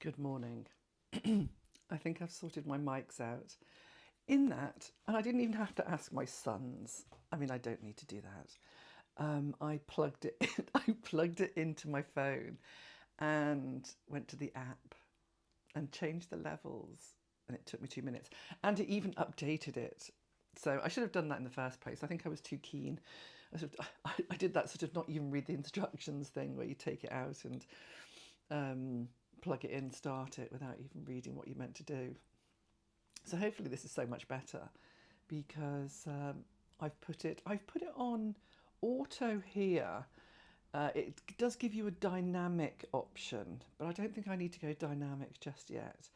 Good morning. I think I've sorted my mics out. In that, and I didn't even have to ask my sons. I mean, I don't need to do that. I plugged it. I plugged it into my phone, and went to the app and changed the levels, and it took me 2 minutes. And it even updated it. So I should have done that in the first place. I think I was too keen. I did that sort of not even read the instructions thing where you take it out and plug it in, start it without even reading what you meant to do. So hopefully this is so much better because I've put it on auto here. It does give you a dynamic option, but I don't think I need to go dynamic just yet.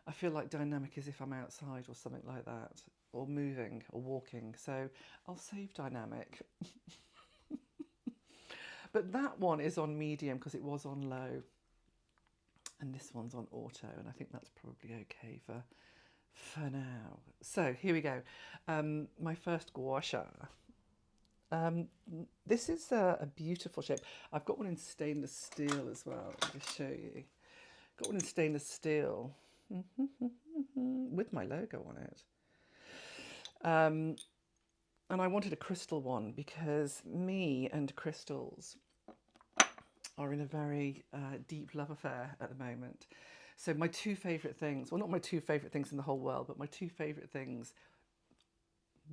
I feel like dynamic is if I'm outside or something like that, or moving or walking. So I'll save dynamic. But that one is on medium because it was on low. And this one's on auto, and I think that's probably okay for now. So here we go. My first gua sha. This is a beautiful shape. I've got one in stainless steel as well. I'll just show you. Got one in stainless steel with my logo on it. And I wanted a crystal one because me and crystals are in a very deep love affair at the moment. So my two favourite things, well, not my two favourite things in the whole world, but my two favourite things,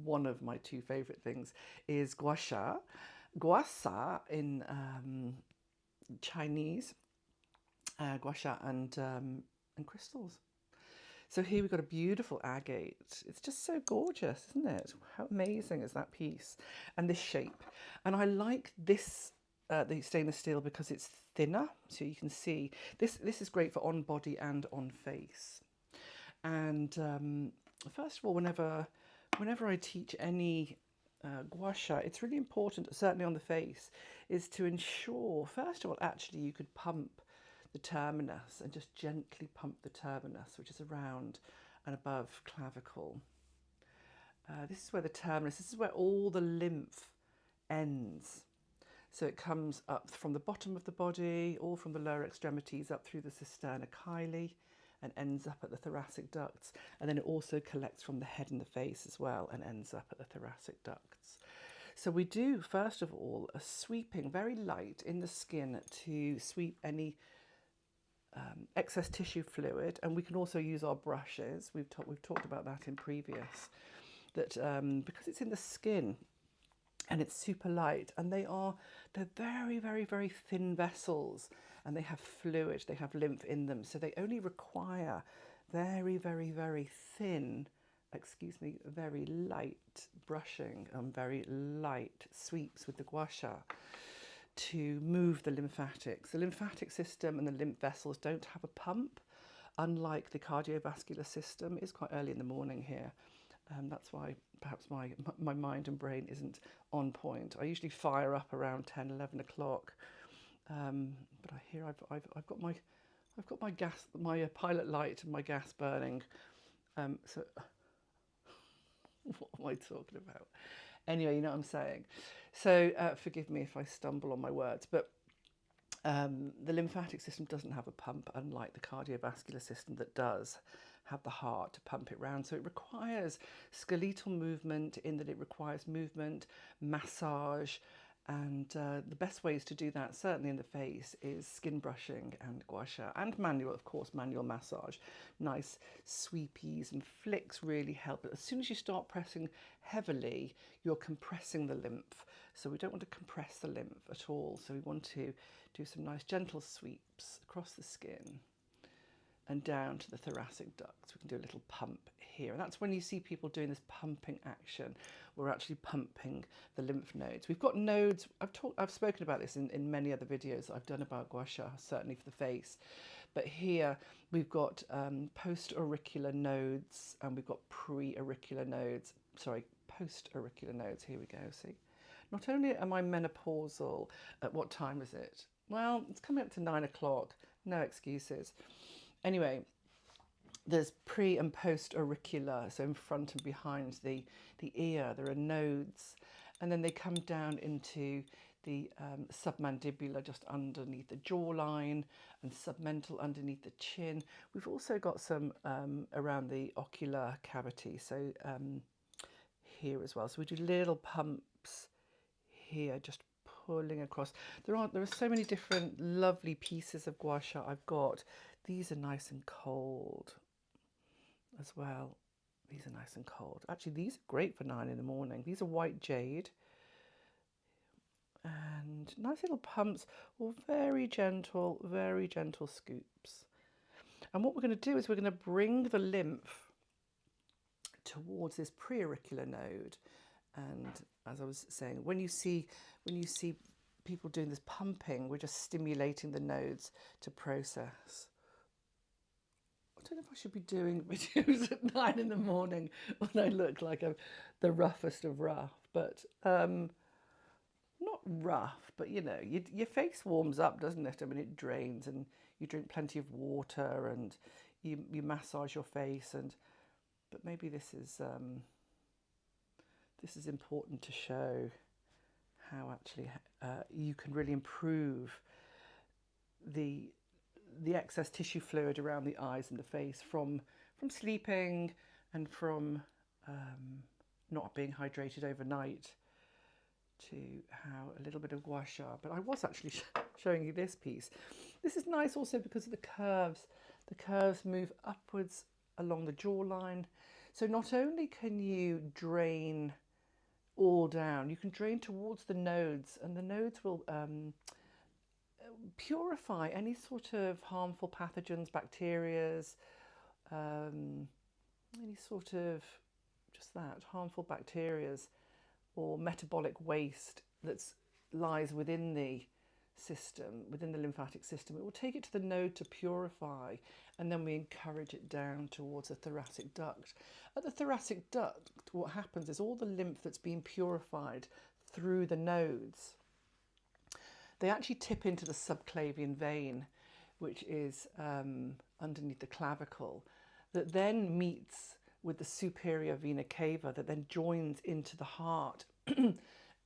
one of my two favourite things is gua sha. Gua sha in Chinese, gua sha and crystals. So here we've got a beautiful agate. It's just so gorgeous, isn't it? How amazing is that piece? And this shape. And I like this, the stainless steel, because it's thinner. So you can see, this is great for on body and on face. And first of all, whenever I teach any gua sha, it's really important, certainly on the face, is to ensure, first of all, actually you could pump the terminus and just gently pump the terminus, which is around and above clavicle. This is where the terminus, this is where all the lymph ends. So it comes up from the bottom of the body, all from the lower extremities up through the cisterna chyli and ends up at the thoracic ducts. And then it also collects from the head and the face as well and ends up at the thoracic ducts. So we do, first of all, a sweeping, very light in the skin to sweep any excess tissue fluid, and we can also use our brushes. We've talked about that in previous, that because it's in the skin and it's super light, and they're very, very, very thin vessels, and they have fluid, they have lymph in them, so they only require very, very, very thin, very light brushing and very light sweeps with the gua sha to move the lymphatics. The lymphatic system and the lymph vessels don't have a pump, unlike the cardiovascular system. It's quite early in the morning here. That's why perhaps my mind and brain isn't on point. I usually fire up around 10, 11 o'clock. But I hear I've got my gas, my pilot light and my gas burning. So what am I talking about? Anyway, you know what I'm saying. So forgive me if I stumble on my words, but the lymphatic system doesn't have a pump, unlike the cardiovascular system that does have the heart to pump it round. So it requires skeletal movement, in that it requires movement, massage, and the best ways to do that, certainly in the face, is skin brushing and gua sha, and manual, of course, manual massage. Nice sweepies and flicks really help. But as soon as you start pressing heavily, you're compressing the lymph. So we don't want to compress the lymph at all. So we want to do some nice gentle sweeps across the skin and down to the thoracic ducts. We can do a little pump here. And that's when you see people doing this pumping action. We're actually pumping the lymph nodes. We've got nodes, I've spoken about this in many other videos that I've done about gua sha, certainly for the face. But here we've got post-auricular nodes, and we've got pre-auricular nodes, sorry, post-auricular nodes. Here we go, see? Not only am I menopausal, at what time is it? Well, it's coming up to 9 o'clock, no excuses. Anyway, there's pre and post auricular, so in front and behind the ear, there are nodes, and then they come down into the submandibular just underneath the jawline, and submental underneath the chin. We've also got some around the ocular cavity, so here as well. So we do little pumps here, just pulling across. There are so many different lovely pieces of gua sha I've got. These are nice and cold as well. These are nice and cold. Actually, these are great for 9 in the morning. These are white jade. And nice little pumps, or very gentle scoops. And what we're going to do is we're going to bring the lymph towards this preauricular node. And as I was saying, when you see people doing this pumping, we're just stimulating the nodes to process. I don't know if I should be doing videos at 9 in the morning when I look like the roughest of rough, but not rough, but you know, your face warms up, doesn't it? I mean, it drains, and you drink plenty of water, and you massage your face, but maybe this is important to show how actually you can really improve the excess tissue fluid around the eyes and the face from sleeping and from not being hydrated overnight, to how a little bit of gua sha. But I was actually showing you this piece. This is nice also because of the curves. The curves move upwards along the jawline. So not only can you drain all down, you can drain towards the nodes, and the nodes will purify any sort of harmful pathogens, bacterias, any sort of just that, harmful bacterias or metabolic waste that lies within the system, within the lymphatic system. It will take it to the node to purify, and then we encourage it down towards the thoracic duct. At the thoracic duct, what happens is all the lymph that's being purified through the nodes, they actually tip into the subclavian vein, which is underneath the clavicle, that then meets with the superior vena cava, that then joins into the heart,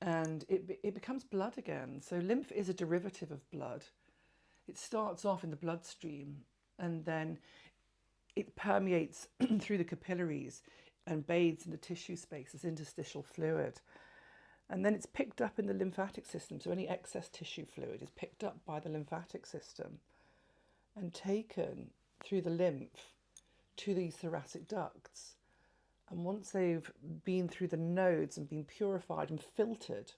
and it becomes blood again. So lymph is a derivative of blood. It starts off in the bloodstream, and then it permeates through the capillaries and bathes in the tissue space as interstitial fluid. And then it's picked up in the lymphatic system. So any excess tissue fluid is picked up by the lymphatic system and taken through the lymph to these thoracic ducts. And once they've been through the nodes and been purified and filtered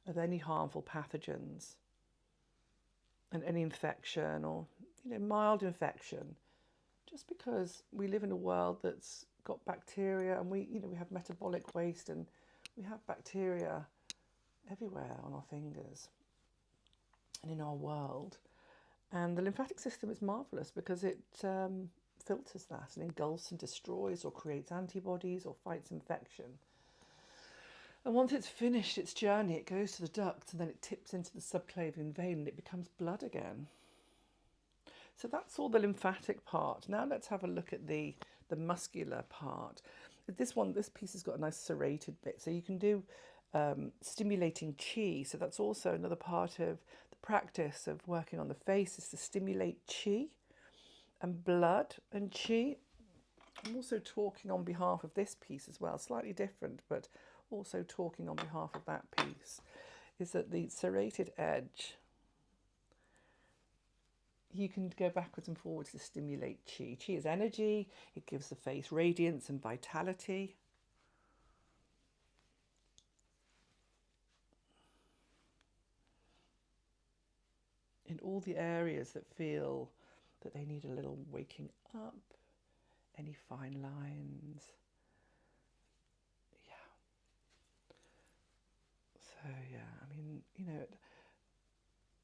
of any harmful pathogens and any infection, or mild infection, just because we live in a world that's got bacteria, and we have metabolic waste, and we have bacteria everywhere on our fingers and in our world. And the lymphatic system is marvellous because it filters that and engulfs and destroys or creates antibodies or fights infection. And once it's finished its journey, it goes to the ducts, and then it tips into the subclavian vein, and it becomes blood again. So that's all the lymphatic part. Now let's have a look at the muscular part. This piece has got a nice serrated bit, so you can do stimulating chi. So that's also another part of the practice of working on the face, is to stimulate chi and blood and chi. I'm also talking on behalf of this piece as well, slightly different, but also talking on behalf of that piece, is that the serrated edge, you can go backwards and forwards to stimulate chi. Chi is energy. It gives the face radiance and vitality. In all the areas that feel that they need a little waking up, any fine lines. Yeah. So yeah, I mean,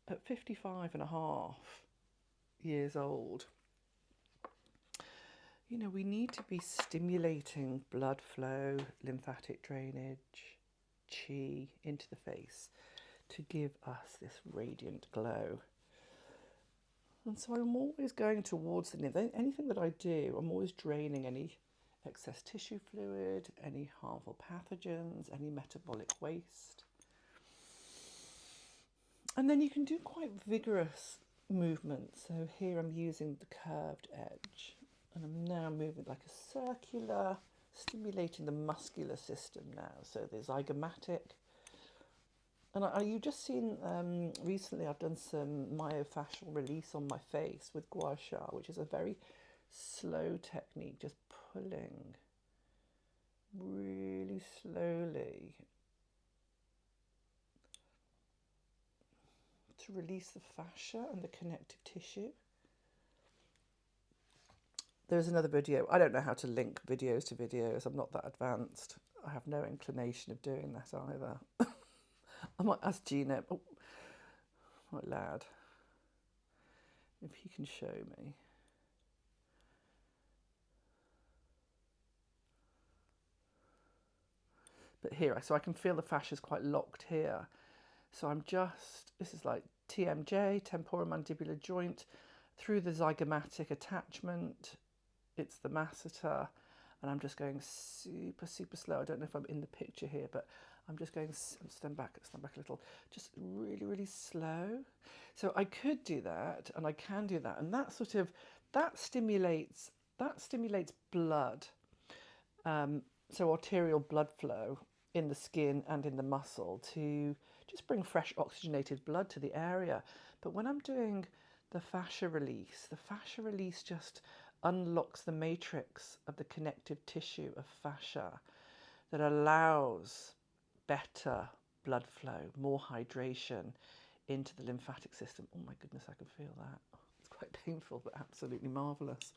at 55 and a half years old, we need to be stimulating blood flow, lymphatic drainage, chi into the face to give us this radiant glow. And so I'm always going towards the lymph. Anything that I do, I'm always draining any excess tissue fluid, any harmful pathogens, any metabolic waste. And then you can do quite vigorous movements. So here I'm using the curved edge, and I'm now moving like a circular, stimulating the muscular system now. So the zygomatic. And you've just seen recently I've done some myofascial release on my face with Gua Sha, which is a very slow technique, just pulling really slowly to release the fascia and the connective tissue. There's another video. I don't know how to link videos to videos. I'm not that advanced. I have no inclination of doing that either. I might ask Gina, oh, my lad, if he can show me. But here, so I can feel the fascia is quite locked here. So I'm just, this is like TMJ, temporomandibular joint, through the zygomatic attachment. It's the masseter, and I'm just going super, super slow. I don't know if I'm in the picture here, but I'm just going, stand back a little, just really, really slow. So I could do that, and I can do that, and that sort of, that stimulates blood, so arterial blood flow in the skin and in the muscle to just bring fresh oxygenated blood to the area. But when I'm doing the fascia release just unlocks the matrix of the connective tissue of fascia that allows better blood flow, more hydration into the lymphatic system. Oh my goodness, I can feel that. It's quite painful, but absolutely marvellous.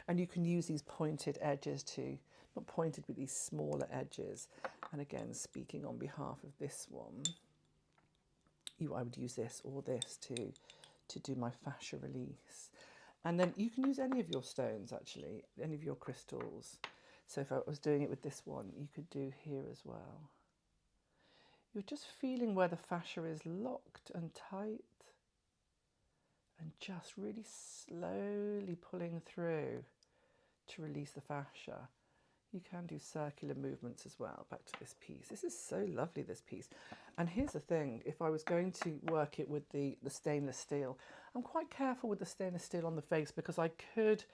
And you can use these pointed edges to, not pointed, but these smaller edges. And again, speaking on behalf of this one, I would use this or this to do my fascia release. And then you can use any of your stones, actually, any of your crystals. So if I was doing it with this one, you could do here as well. You're just feeling where the fascia is locked and tight, and just really slowly pulling through to release the fascia. You can do circular movements as well. Back to this piece. This is so lovely, this piece. And here's the thing, if I was going to work it with the stainless steel, I'm quite careful with the stainless steel on the face because I could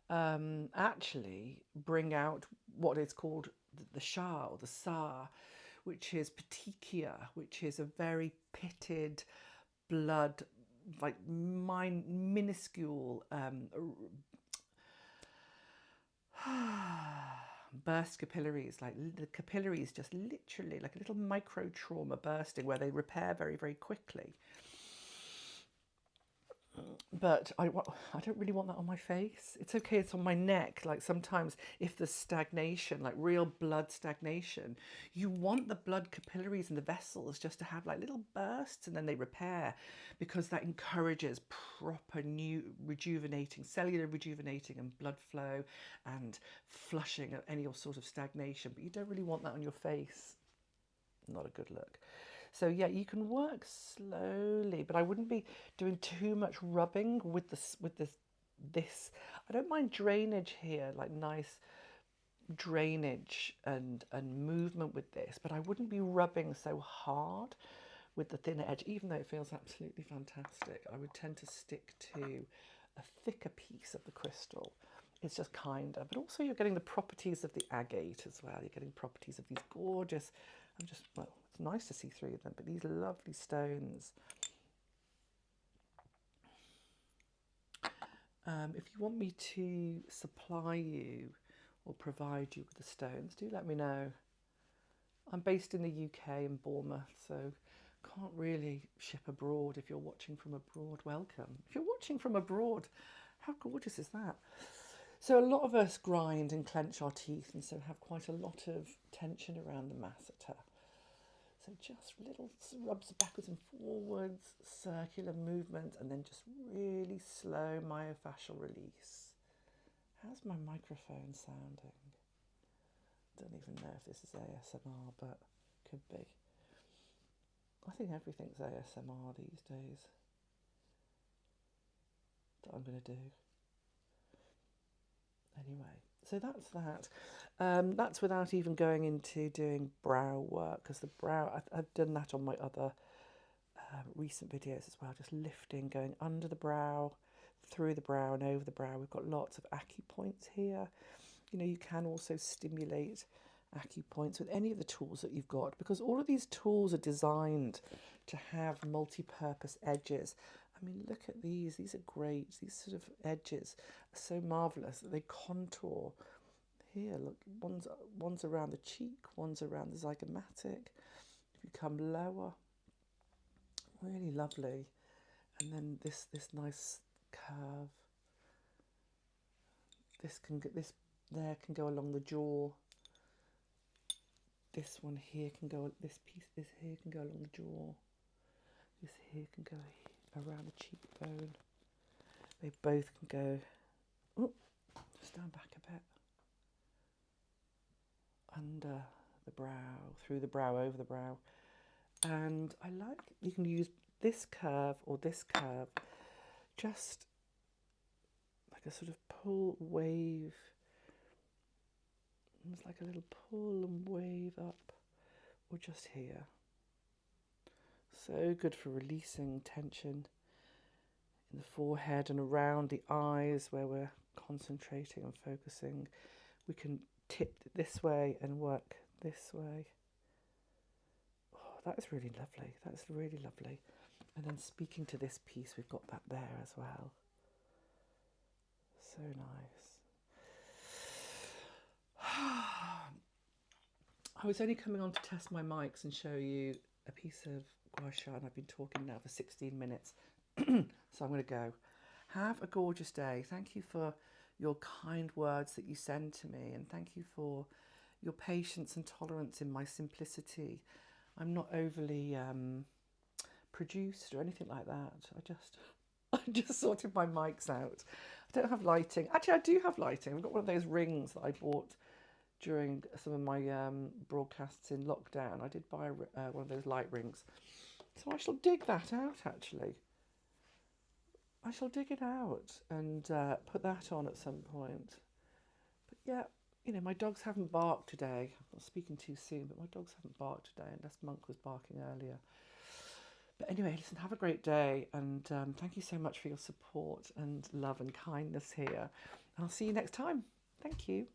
actually bring out what is called the Sha or the Sa, which is petechia, which is a very pitted blood, like minuscule burst capillaries, like the capillaries just literally like a little micro trauma bursting where they repair very, very quickly. But I don't really want that on my face. It's okay, it's on my neck. Like sometimes if there's stagnation, like real blood stagnation, you want the blood capillaries and the vessels just to have like little bursts and then they repair, because that encourages proper new rejuvenating, cellular rejuvenating and blood flow and flushing of any sort of stagnation. But you don't really want that on your face. Not a good look. So yeah, you can work slowly, but I wouldn't be doing too much rubbing with this. I don't mind drainage here, like nice drainage and movement with this, but I wouldn't be rubbing so hard with the thinner edge, even though it feels absolutely fantastic. I would tend to stick to a thicker piece of the crystal. It's just kinder, but also you're getting the properties of the agate as well. You're getting properties of these gorgeous, well, it's nice to see through them, but these lovely stones. If you want me to supply you or provide you with the stones, do let me know. I'm based in the UK in Bournemouth, so can't really ship abroad. If you're watching from abroad, welcome. If you're watching from abroad, how gorgeous is that? So a lot of us grind and clench our teeth and so have quite a lot of tension around the masseter. So just little rubs backwards and forwards, circular movement, and then just really slow myofascial release. How's my microphone sounding? Don't even know if this is ASMR, but could be. I think everything's ASMR these days that I'm going to do. Anyway, so that's that. That's without even going into doing brow work, because the brow, I've done that on my other recent videos as well, just lifting, going under the brow, through the brow and over the brow. We've got lots of acupoints here. You know, you can also stimulate acupoints with any of the tools that you've got, because all of these tools are designed to have multi-purpose edges. I mean, look at these. These are great. These sort of edges are so marvellous that they contour. Here, look, one's around the cheek, one's around the zygomatic. If you come lower, really lovely. And then this nice curve. This can go along the jaw. This one here can go. This here can go along the jaw. This here can go around the cheekbone. They both can go. Oh, stand back a bit. Under the brow, through the brow, over the brow. And I like, you can use this curve or this curve, just like a sort of pull wave. It's like a little pull and wave up, or just here. So good for releasing tension in the forehead and around the eyes where we're concentrating and focusing. We can tip this way and work this way. Oh, that is really lovely. That's really lovely. And then speaking to this piece, we've got that there as well. So nice. I was only coming on to test my mics and show you a piece of Gua Sha, and I've been talking now for 16 minutes. So I'm going to go. Have a gorgeous day. Thank you for your kind words that you send to me, and thank you for your patience and tolerance in my simplicity. I'm not overly produced or anything like that. I just sorted my mics out. I don't have lighting. Actually, I do have lighting. I've got one of those rings that I bought during some of my broadcasts in lockdown. I did buy one of those light rings. So I shall dig that out, actually. I shall dig it out and put that on at some point. But yeah, you know, my dogs haven't barked today. I'm not speaking too soon, but my dogs haven't barked today, unless Monk was barking earlier. But anyway, listen, have a great day, and thank you so much for your support and love and kindness here. I'll see you next time. Thank you.